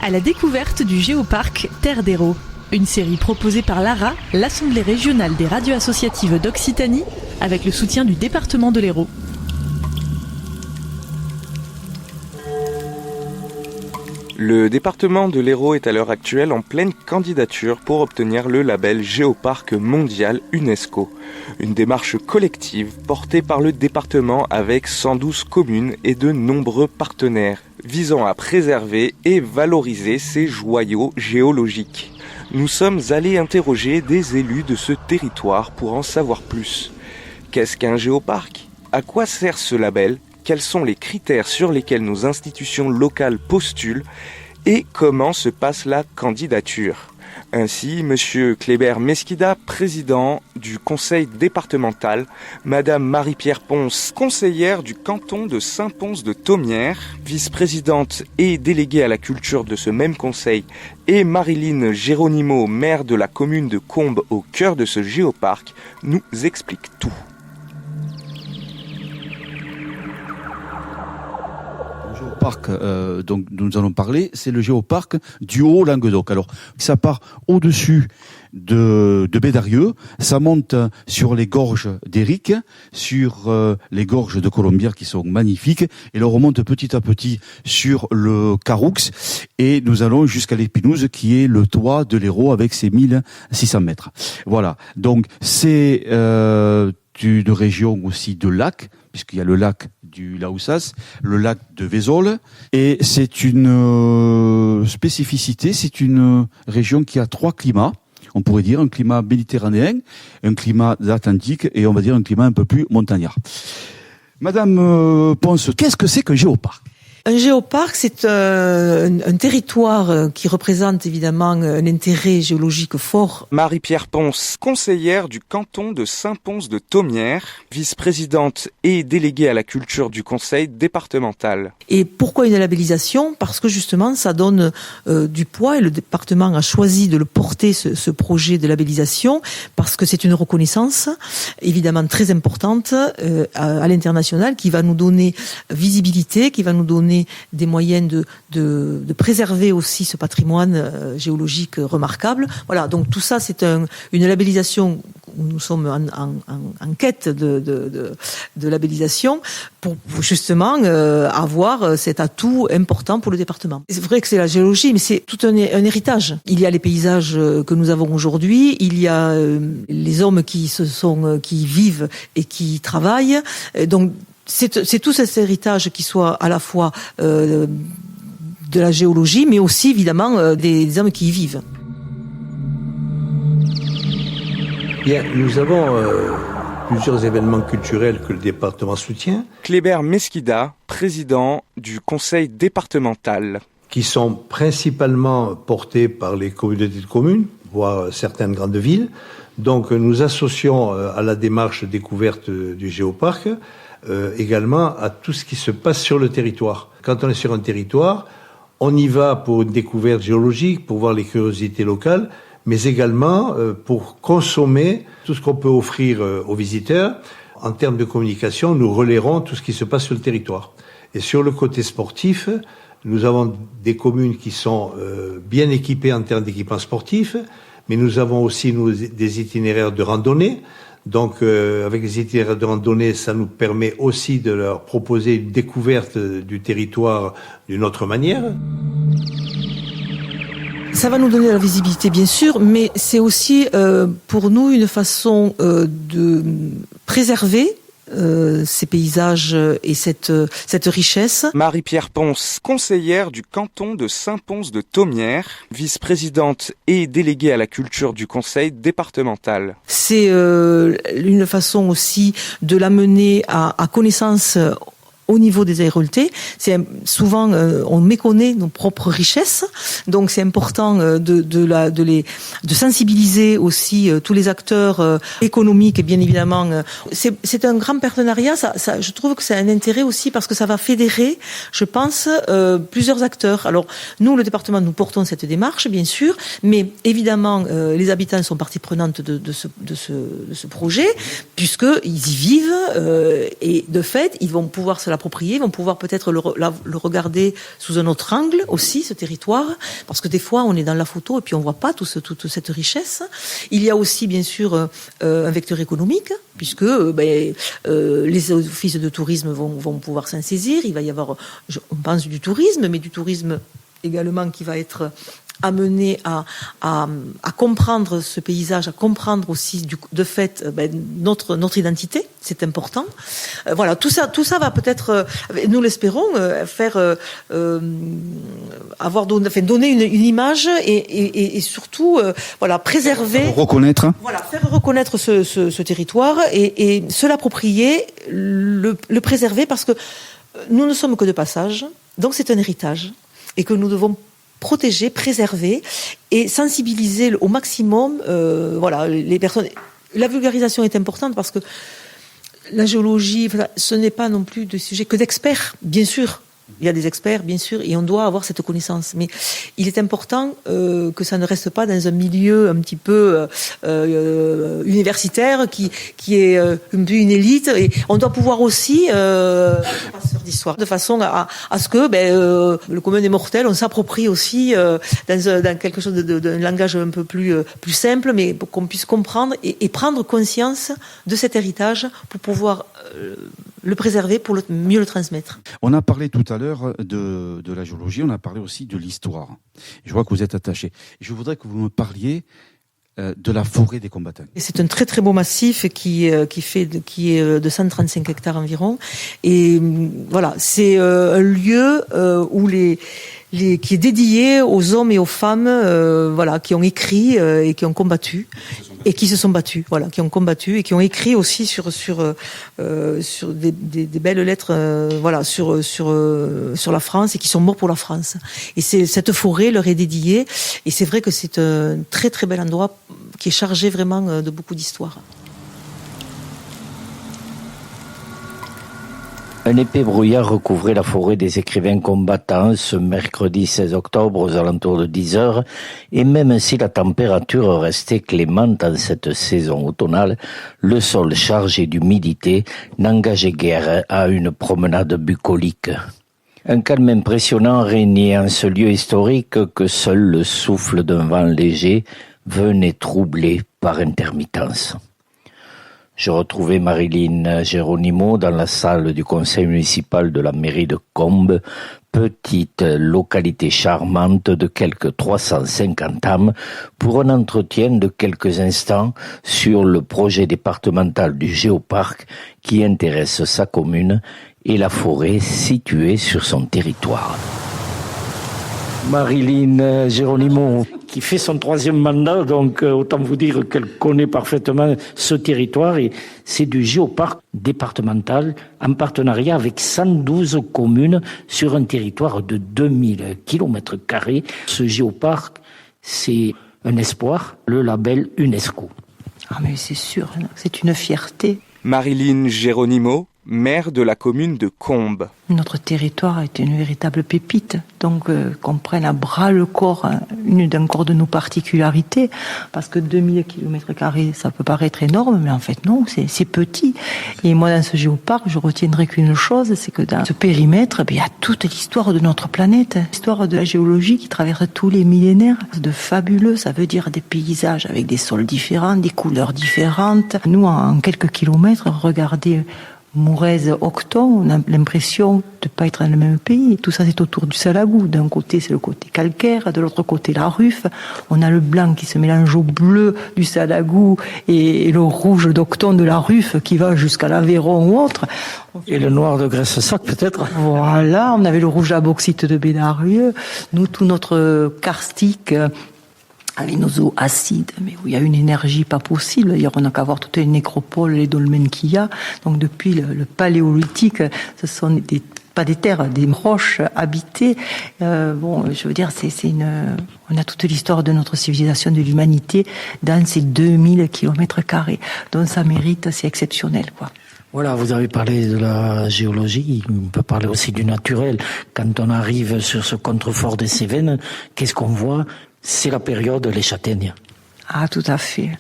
à la découverte du Géoparc Terre d'Hérault. Une série proposée par l'ARA, l'Assemblée régionale des radios associatives d'Occitanie, avec le soutien du département de l'Hérault. Le département de l'Hérault est à l'heure actuelle en pleine candidature pour obtenir le label Géoparc mondial UNESCO. Une démarche collective portée par le département avec 112 communes et de nombreux partenaires, visant à préserver et valoriser ces joyaux géologiques. Nous sommes allés interroger des élus de ce territoire pour en savoir plus. Qu'est-ce qu'un géoparc ? À quoi sert ce label ? Quels sont les critères sur lesquels nos institutions locales postulent et comment se passe la candidature. Ainsi, M. Kléber Mesquida, président du conseil départemental, Mme Marie-Pierre Ponce, conseillère du canton de Saint-Pons-de-Thomières, vice-présidente et déléguée à la culture de ce même conseil, et Marilyn Géronimo, maire de la commune de Combes au cœur de ce géoparc, nous expliquent tout. Géoparc dont nous allons parler, c'est le géoparc du Haut-Languedoc. Alors, ça part au-dessus de Bédarieux, ça monte sur les gorges d'Éric, sur les gorges de Colombières qui sont magnifiques, et l'on remonte petit à petit sur le Caroux, et nous allons jusqu'à l'Épinouse qui est le toit de l'Hérault avec ses 1600 mètres. Voilà, donc c'est une région aussi de lacs, puisqu'il y a le lac du Laoussas, le lac de Vézolles, et c'est une spécificité, c'est une région qui a 3 climats. On pourrait dire un climat méditerranéen, un climat atlantique et on va dire un climat un peu plus montagnard. Madame Ponce, qu'est-ce que c'est qu'un géoparc ? Un géoparc, c'est un territoire qui représente évidemment un intérêt géologique fort. Marie-Pierre Ponce, conseillère du canton de Saint-Pons-de-Thomières, vice-présidente et déléguée à la culture du conseil départemental. Et pourquoi une labellisation ? Parce que justement, ça donne du poids et le département a choisi de le porter, ce projet de labellisation, parce que c'est une reconnaissance évidemment très importante à l'international qui va nous donner visibilité, qui va nous donner des moyens de préserver aussi ce patrimoine géologique remarquable. Voilà, donc tout ça, c'est une labellisation où nous sommes en quête de labellisation pour justement avoir cet atout important pour le département. C'est vrai que c'est la géologie, mais c'est tout un héritage. Il y a les paysages que nous avons aujourd'hui, il y a les hommes qui vivent et qui travaillent. Donc c'est tout cet héritage qui soit à la fois de la géologie, mais aussi évidemment des hommes qui y vivent. Bien, nous avons plusieurs événements culturels que le département soutient. Kléber Mesquida, président du conseil départemental. Qui sont principalement portés par les communautés de communes, voire certaines grandes villes. Donc nous associons à la démarche découverte du géoparc également à tout ce qui se passe sur le territoire. Quand on est sur un territoire, on y va pour une découverte géologique, pour voir les curiosités locales, mais également pour consommer tout ce qu'on peut offrir aux visiteurs. En termes de communication, nous relayerons tout ce qui se passe sur le territoire. Et sur le côté sportif, nous avons des communes qui sont bien équipées en termes d'équipements sportifs, mais nous avons aussi des itinéraires de randonnée. Donc, avec les itinéraires de randonnée, ça nous permet aussi de leur proposer une découverte du territoire d'une autre manière. Ça va nous donner la visibilité, bien sûr, mais c'est aussi pour nous une façon de préserver ces paysages et cette richesse. Marie-Pierre Ponce, conseillère du canton de Saint-Pons-de-Thomières, vice-présidente et déléguée à la culture du conseil départemental. C'est une façon aussi de l'amener à connaissance au niveau des aérolités. C'est souvent on méconnaît nos propres richesses, donc c'est important de sensibiliser aussi tous les acteurs économiques et bien évidemment c'est un grand partenariat. Ça, je trouve que c'est un intérêt aussi parce que ça va fédérer, je pense, plusieurs acteurs. Alors nous, le département, nous portons cette démarche, bien sûr, mais évidemment les habitants sont partie prenante de ce projet puisque ils y vivent et de fait ils vont pouvoir se l'approprier, vont pouvoir peut-être le regarder sous un autre angle aussi, ce territoire, parce que des fois on est dans la photo et puis on voit pas toute cette richesse. Il y a aussi bien sûr un vecteur économique, puisque les offices de tourisme vont pouvoir s'en saisir. Il va y avoir, on pense, du tourisme, mais du tourisme également qui va être amené à comprendre ce paysage, à comprendre aussi de fait notre identité, c'est important. Voilà, tout ça va peut-être, nous l'espérons, donner une image et surtout préserver, faire reconnaître ce territoire et se l'approprier, le préserver, parce que nous ne sommes que de passage, donc c'est un héritage et que nous devons protéger, préserver et sensibiliser au maximum les personnes. La vulgarisation est importante parce que la géologie, ce n'est pas non plus de sujet que d'experts, bien sûr. Il y a des experts, bien sûr, et on doit avoir cette connaissance. Mais il est important que ça ne reste pas dans un milieu un petit peu universitaire qui est une élite. Et on doit pouvoir aussi professeur d'histoire, de façon à ce que le commun des mortels, on s'approprie aussi dans quelque chose d'un langage un peu plus simple, mais pour qu'on puisse comprendre et prendre conscience de cet héritage pour pouvoir le préserver, pour mieux le transmettre. On a parlé tout à l'heure de la géologie, on a parlé aussi de l'histoire. Je vois que vous êtes attaché. Je voudrais que vous me parliez de la forêt des combattants. Et c'est un très très beau massif qui est de 135 hectares environ. Et voilà, c'est un lieu où qui est dédié aux hommes et aux femmes qui ont écrit et qui ont combattu et qui se sont battus, qui ont combattu et qui ont écrit aussi sur des belles lettres sur la France, et qui sont morts pour la France. Et cette forêt leur est dédiée, et c'est vrai que c'est un très très bel endroit qui est chargé vraiment de beaucoup d'histoire. Un épais brouillard recouvrait la forêt des écrivains combattants ce mercredi 16 octobre aux alentours de 10h, et même si la température restait clémente en cette saison automnale, le sol chargé d'humidité n'engageait guère à une promenade bucolique. Un calme impressionnant régnait en ce lieu historique que seul le souffle d'un vent léger venait troubler par intermittence. Je retrouvais Marilyn Geronimo dans la salle du conseil municipal de la mairie de Combes, petite localité charmante de quelques 350 âmes, pour un entretien de quelques instants sur le projet départemental du Géoparc qui intéresse sa commune et la forêt située sur son territoire. Marilyn Geronimo, qui fait son 3e mandat, donc autant vous dire qu'elle connaît parfaitement ce territoire, et c'est du géoparc départemental en partenariat avec 112 communes sur un territoire de 2000 km². Ce géoparc, c'est un espoir, le label UNESCO. Ah mais c'est sûr, c'est une fierté. Marilyn Geronimo, maire de la commune de Combes. Notre territoire est une véritable pépite, donc qu'on prenne à bras le corps une de nos particularités, parce que 2000 km², ça peut paraître énorme, mais en fait non, c'est petit. Et moi, dans ce géoparc, je retiendrai qu'une chose, c'est que dans ce périmètre, il y a toute l'histoire de notre planète, l'histoire de la géologie qui traverse tous les millénaires. De fabuleux, ça veut dire des paysages avec des sols différents, des couleurs différentes. Nous, en quelques kilomètres, regardez Mourez, Octon, on a l'impression de ne pas être dans le même pays. Et tout ça, c'est autour du Salagou. D'un côté, c'est le côté calcaire, de l'autre côté, la Ruffe. On a le blanc qui se mélange au bleu du Salagou et le rouge d'Octon de la Ruffe qui va jusqu'à l'Aveyron ou autre. Et le noir de Graisse-Sac, peut-être. Voilà, on avait le rouge à bauxite de Bédarieux. Nous, tout notre karstique avec nos eaux acides, mais où il y a une énergie pas possible. D'ailleurs, on n'a qu'à voir toutes les nécropoles, les dolmens qu'il y a. Donc, depuis le paléolithique, ce sont pas des terres, des roches habitées. Je veux dire, on a toute l'histoire de notre civilisation, de l'humanité, dans ces 2000 km². Donc, ça mérite, c'est exceptionnel, quoi. Voilà, vous avez parlé de la géologie, on peut parler aussi du naturel. Quand on arrive sur ce contrefort des Cévennes, qu'est-ce qu'on voit ? C'est la période des châtaignes. Ah, tout à fait.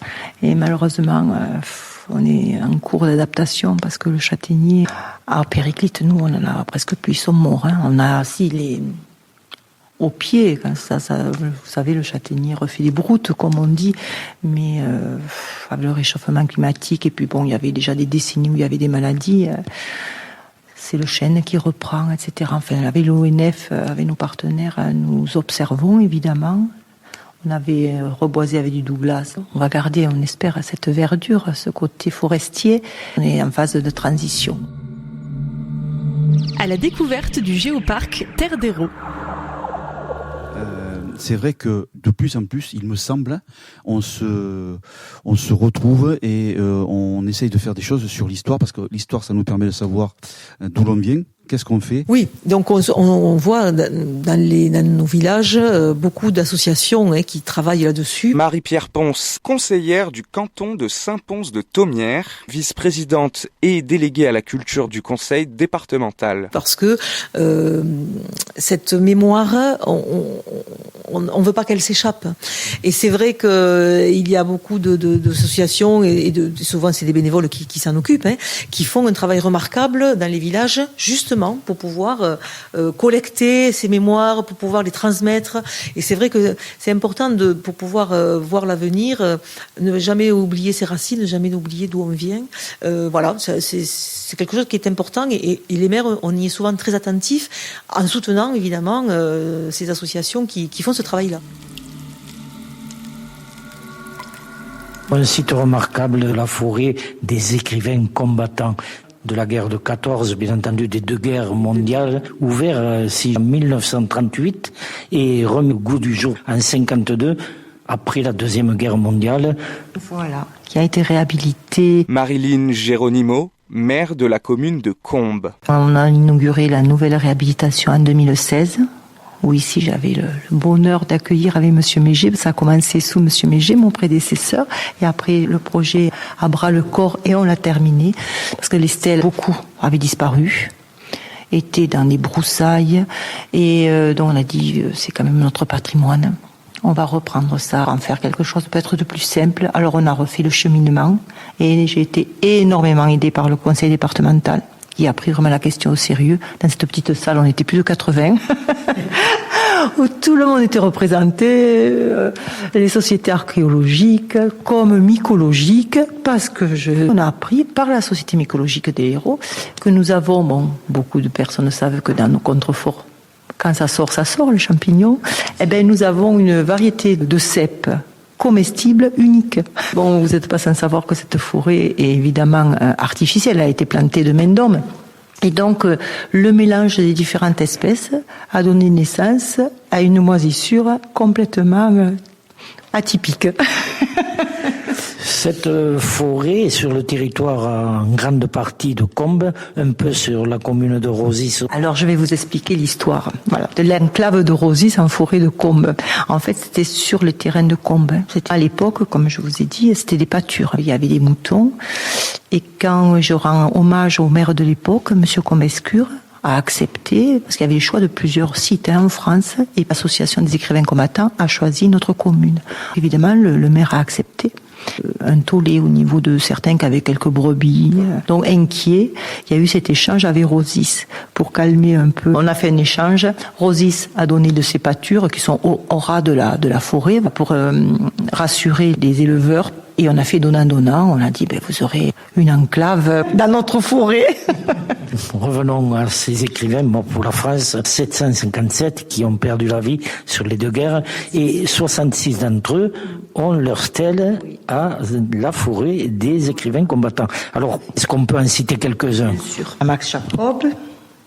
Et malheureusement, on est en cours d'adaptation parce que le châtaignier à Périclite, nous, on en a presque plus, ils sont morts. Hein. On a aussi les au pied, quand ça, vous savez, le châtaignier refait des broutes, comme on dit, mais avec le réchauffement climatique, et puis bon, il y avait déjà des décennies où il y avait des maladies, c'est le chêne qui reprend, etc. Enfin, avec l'ONF, avec nos partenaires, nous observons, évidemment. On avait reboisé avec du Douglas. On va garder, on espère, cette verdure, ce côté forestier. On est en phase de transition. À la découverte du géoparc Terre d'Hérault. C'est vrai que de plus en plus, il me semble, on se retrouve et on essaye de faire des choses sur l'histoire, parce que l'histoire, ça nous permet de savoir d'où l'on vient. Qu'est-ce qu'on fait? Oui, donc on voit dans nos villages beaucoup d'associations qui travaillent là-dessus. Marie-Pierre Ponce, conseillère du canton de Saint-Pons-de-Thomières, vice-présidente et déléguée à la culture du conseil départemental. Parce que cette mémoire, on veut pas qu'elle s'échappe. Et c'est vrai que il y a beaucoup d'associations et souvent c'est des bénévoles qui s'en occupent, qui font un travail remarquable dans les villages, justement pour pouvoir collecter ces mémoires, pour pouvoir les transmettre. Et c'est vrai que c'est important pour pouvoir voir l'avenir, ne jamais oublier ses racines, ne jamais oublier d'où on vient. Voilà, c'est quelque chose qui est important et les maires, on y est souvent très attentifs en soutenant évidemment ces associations qui font ce travail-là. Un site remarquable de la forêt des écrivains combattants de la guerre de 14, bien entendu des deux guerres mondiales, ouvert en 1938 et remis au goût du jour en 52, après la Deuxième Guerre mondiale. Voilà, qui a été réhabilité. Marilyn Geronimo, maire de la commune de Combes. On a inauguré la nouvelle réhabilitation en 2016. Où ici j'avais le bonheur d'accueillir avec Monsieur Mégé. Ça a commencé sous Monsieur Mégé, mon prédécesseur, et après le projet à bras le corps et on l'a terminé parce que les stèles, beaucoup avaient disparu, étaient dans des broussailles et donc on a dit c'est quand même notre patrimoine. On va reprendre ça, en faire quelque chose peut-être de plus simple. Alors on a refait le cheminement et j'ai été énormément aidée par le conseil départemental qui a pris vraiment la question au sérieux. Dans cette petite salle, on était plus de 80, où tout le monde était représenté, les sociétés archéologiques comme mycologiques, parce que on a appris par la Société mycologique des Hérault que nous avons, beaucoup de personnes savent que dans nos contreforts, quand ça sort, le champignon, nous avons une variété de cèpes comestible unique. Bon, vous n'êtes pas sans savoir que cette forêt est évidemment artificielle, elle a été plantée de main d'homme. Et donc, le mélange des différentes espèces a donné naissance à une moisissure complètement atypique. Cette forêt est sur le territoire en grande partie de Combes, un peu sur la commune de Rosis. Alors je vais vous expliquer l'histoire de l'enclave de Rosis en forêt de Combes. En fait, c'était sur le terrain de Combes. C'était à l'époque, comme je vous ai dit, c'était des pâtures. Il y avait des moutons. Et quand je rends hommage au maire de l'époque, Monsieur Combescure, a accepté, parce qu'il y avait le choix de plusieurs sites en France, et l'Association des écrivains combattants a choisi notre commune. Évidemment, le maire a accepté. Un tollé au niveau de certains qui avaient quelques brebis. Donc inquiet, il y a eu cet échange avec Rosis pour calmer un peu. On a fait un échange. Rosis a donné de ses pâtures qui sont au ras de la forêt pour rassurer les éleveurs. Et on a fait donnant-donnant. On a dit, vous aurez une enclave dans notre forêt. Revenons à ces écrivains. Pour la France, 757 qui ont perdu la vie sur les deux guerres et 66 d'entre eux ont leur stèle à la forêt des écrivains combattants. Alors, est-ce qu'on peut en citer quelques-uns? Bien sûr. Max Jacob,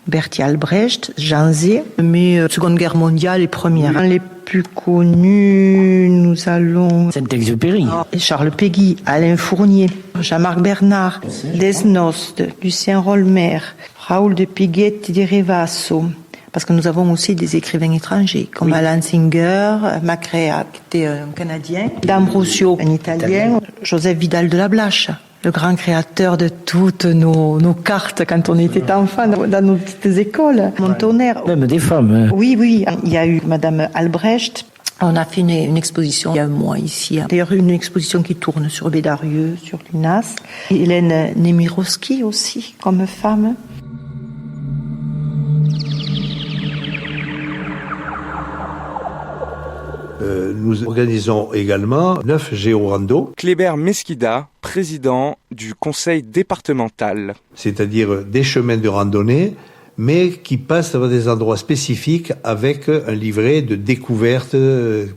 Bertolt Albrecht, Jean Zay, mais Seconde Guerre mondiale et Première. Les plus connus, nous allons... Saint-Exupéry. Charles Péguy, Alain Fournier, Jean-Marc Bernard, Desnos, Lucien Rolmer, Raoul de Piguet de Rivasso. Parce que nous avons aussi des écrivains étrangers, comme Alan Singer, Macrea, qui était un Canadien, D'Ambrosio, un Italien, Joseph Vidal de la Blache, le grand créateur de toutes nos cartes quand on était enfant dans nos petites écoles. Mon tonnerre. Même des femmes. Oui, il y a eu Madame Albrecht, On a fait une exposition il y a un mois ici. D'ailleurs, une exposition qui tourne sur Bédarieux, sur l'UNAS. Hélène Nemirovsky aussi, comme femme. Nous organisons également 9 géorando. Kléber Mesquida, président du conseil départemental. C'est-à-dire des chemins de randonnée, mais qui passent dans des endroits spécifiques avec un livret de découverte.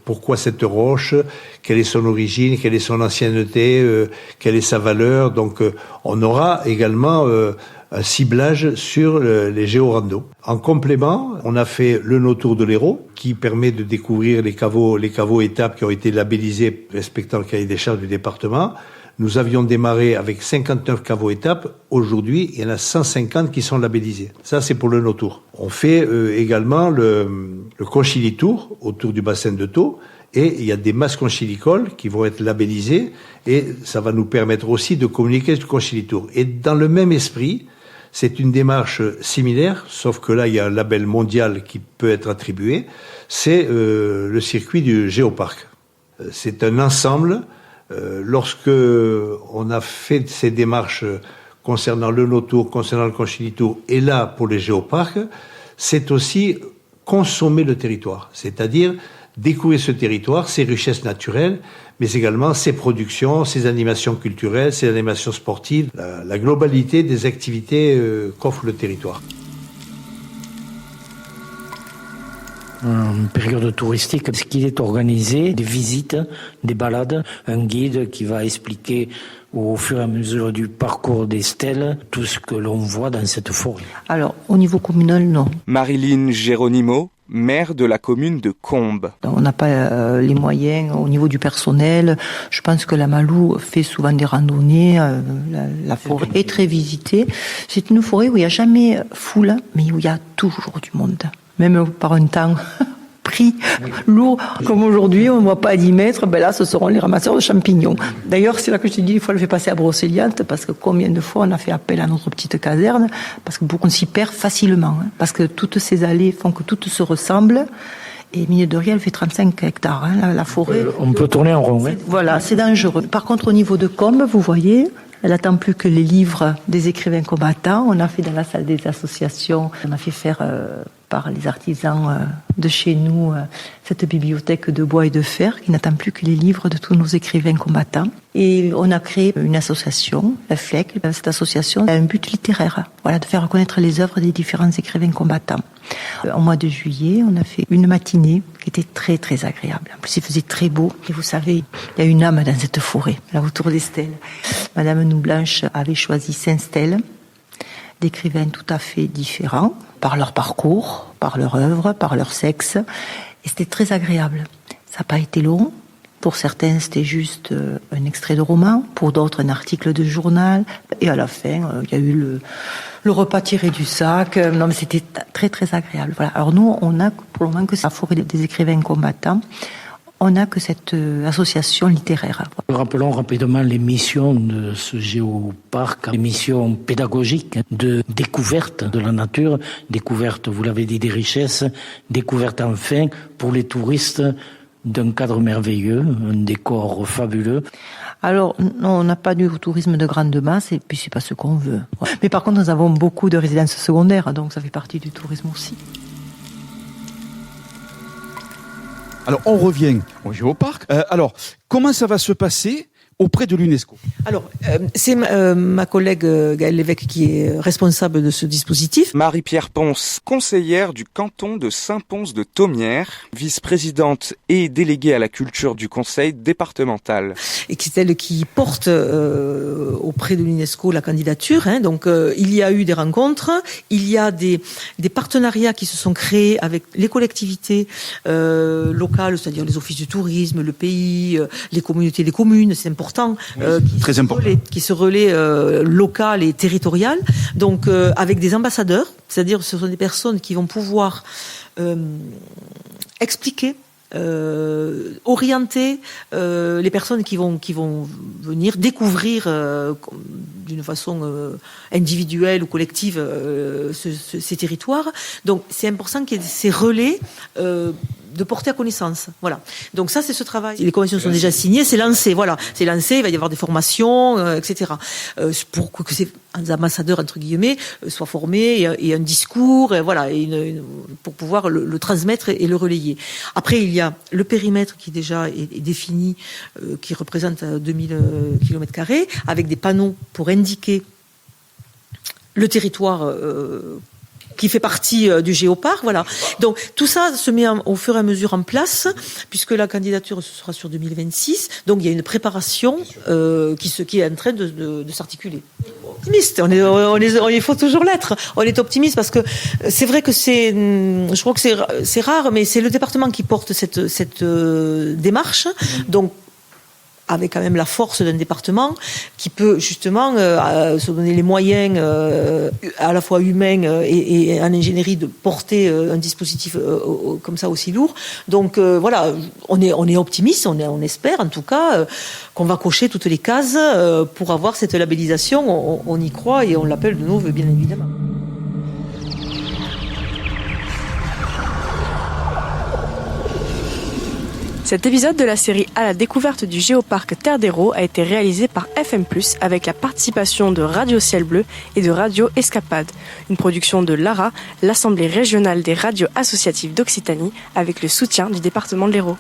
Pourquoi cette roche, quelle est son origine, quelle est son ancienneté, quelle est sa valeur. Donc on aura également un ciblage sur les géorandos. En complément, on a fait le No Tour de l'Hérault, qui permet de découvrir les caveaux étapes qui ont été labellisés respectant le cahier des charges du département. Nous avions démarré avec 59 caveaux étapes. Aujourd'hui, il y en a 150 qui sont labellisés. Ça, c'est pour le No Tour. On fait également le Conchili Tour autour du bassin de Thau. Et il y a des masses conchilicoles qui vont être labellisées. Et ça va nous permettre aussi de communiquer sur le Conchili Tour. Et dans le même esprit, c'est une démarche similaire, sauf que là, il y a un label mondial qui peut être attribué. C'est le circuit du Géoparc. C'est un ensemble. Lorsque on a fait ces démarches concernant le No Tour, concernant le Conchili Tour, et là, pour les géoparcs, c'est aussi consommer le territoire. C'est-à-dire découvrir ce territoire, ses richesses naturelles, mais également ses productions, ses animations culturelles, ses animations sportives, la globalité des activités qu'offre le territoire. En période touristique, ce qu'il est organisé, des visites, des balades, un guide qui va expliquer au fur et à mesure du parcours des stèles tout ce que l'on voit dans cette forêt. Alors, au niveau communal, non. Marilyn Geronimo, maire de la commune de Combes. On n'a pas les moyens au niveau du personnel. Je pense que la Malou fait souvent des randonnées. La forêt est très visitée. C'est une forêt où il n'y a jamais foule, mais où il y a toujours du monde. Même par un temps pris lourd, comme aujourd'hui, on ne voit pas à 10 mètres, ben là, ce seront les ramasseurs de champignons. D'ailleurs, c'est là que je te dis, il faut le faire passer à Brocéliande, parce que combien de fois on a fait appel à notre petite caserne, parce que beaucoup on s'y perd facilement, hein, parce que toutes ces allées font que toutes se ressemblent. Et mine de rien, elle fait 35 hectares, hein, la forêt. On peut tourner en rond, hein. Voilà, c'est dangereux. Par contre, au niveau de Combes, vous voyez, elle attend plus que les livres des écrivains combattants. On a fait dans la salle des associations, on a fait faire par les artisans de chez nous cette bibliothèque de bois et de fer qui n'attend plus que les livres de tous nos écrivains combattants. Et on a créé une association, la FLEC. Cette association a un but littéraire, voilà, de faire reconnaître les œuvres des différents écrivains combattants. Au mois de juillet, on a fait une matinée qui était très très agréable. En plus, il faisait très beau. Et vous savez, il y a une âme dans cette forêt, là autour des stèles. Madame Noublanche avait choisi 5 stèles d'écrivains tout à fait différents, par leur parcours, par leur œuvre, par leur sexe. Et c'était très agréable. Ça n'a pas été long. Pour certains, c'était juste un extrait de roman. Pour d'autres, un article de journal. Et à la fin, il y a eu le repas tiré du sac. Non, mais c'était très, très agréable. Voilà. Alors nous, on a pour le moment que la forêt des écrivains combattants. On n'a que cette association littéraire. Rappelons rapidement les missions de ce géoparc, les missions pédagogiques de découverte de la nature, découverte, vous l'avez dit, des richesses, découverte enfin pour les touristes d'un cadre merveilleux, un décor fabuleux. Alors, non, on n'a pas du tourisme de grande masse et puis c'est pas ce qu'on veut. Mais par contre, nous avons beaucoup de résidences secondaires, donc ça fait partie du tourisme aussi. Alors, on revient au géoparc. Alors, comment ça va se passer auprès de l'UNESCO? Alors, c'est ma collègue Gaëlle Lévesque qui est responsable de ce dispositif. Marie-Pierre Ponce, conseillère du canton de Saint-Pons-de-Thomières, vice-présidente et déléguée à la culture du conseil départemental. Et c'est elle qui porte auprès de l'UNESCO la candidature. Hein. Donc, il y a eu des rencontres, il y a des partenariats qui se sont créés avec les collectivités locales, c'est-à-dire les offices du tourisme, le pays, les communautés des communes, c'est important. Très important. Qui se relaient local et territorial, donc avec des ambassadeurs, c'est-à-dire ce sont des personnes qui vont pouvoir expliquer, orienter les personnes qui vont venir découvrir d'une façon individuelle ou collective ces territoires. Donc c'est important qu'il y ait ces relais de porter à connaissance. Voilà. Donc ça, c'est ce travail. Les conventions sont déjà signées, c'est lancé. Voilà, c'est lancé. Il va y avoir des formations, etc. Pour que ces ambassadeurs entre guillemets soient formés et un discours, voilà, pour pouvoir le transmettre et le relayer. Après, il y a le périmètre qui déjà est défini, qui représente 2000 km², avec des panneaux pour indiquer le territoire qui fait partie du géoparc, voilà. Donc tout ça se met au fur et à mesure en place, puisque la candidature ce sera sur 2026. Donc il y a une préparation qui est en train de s'articuler. Optimiste, il faut toujours l'être. On est optimiste parce que c'est vrai que je crois que c'est rare, mais c'est le département qui porte cette démarche. Donc avec quand même la force d'un département qui peut justement se donner les moyens à la fois humains et en ingénierie de porter un dispositif comme ça aussi lourd. Donc voilà, on est optimiste, on espère en tout cas qu'on va cocher toutes les cases pour avoir cette labellisation. On y croit et on l'appelle de nos vœux, bien évidemment. Cet épisode de la série À la découverte du géoparc Terre d'Hérault a été réalisé par FM+, avec la participation de Radio Ciel Bleu et de Radio Escapade, une production de l'ARA, l'Assemblée régionale des radios associatives d'Occitanie, avec le soutien du département de l'Hérault.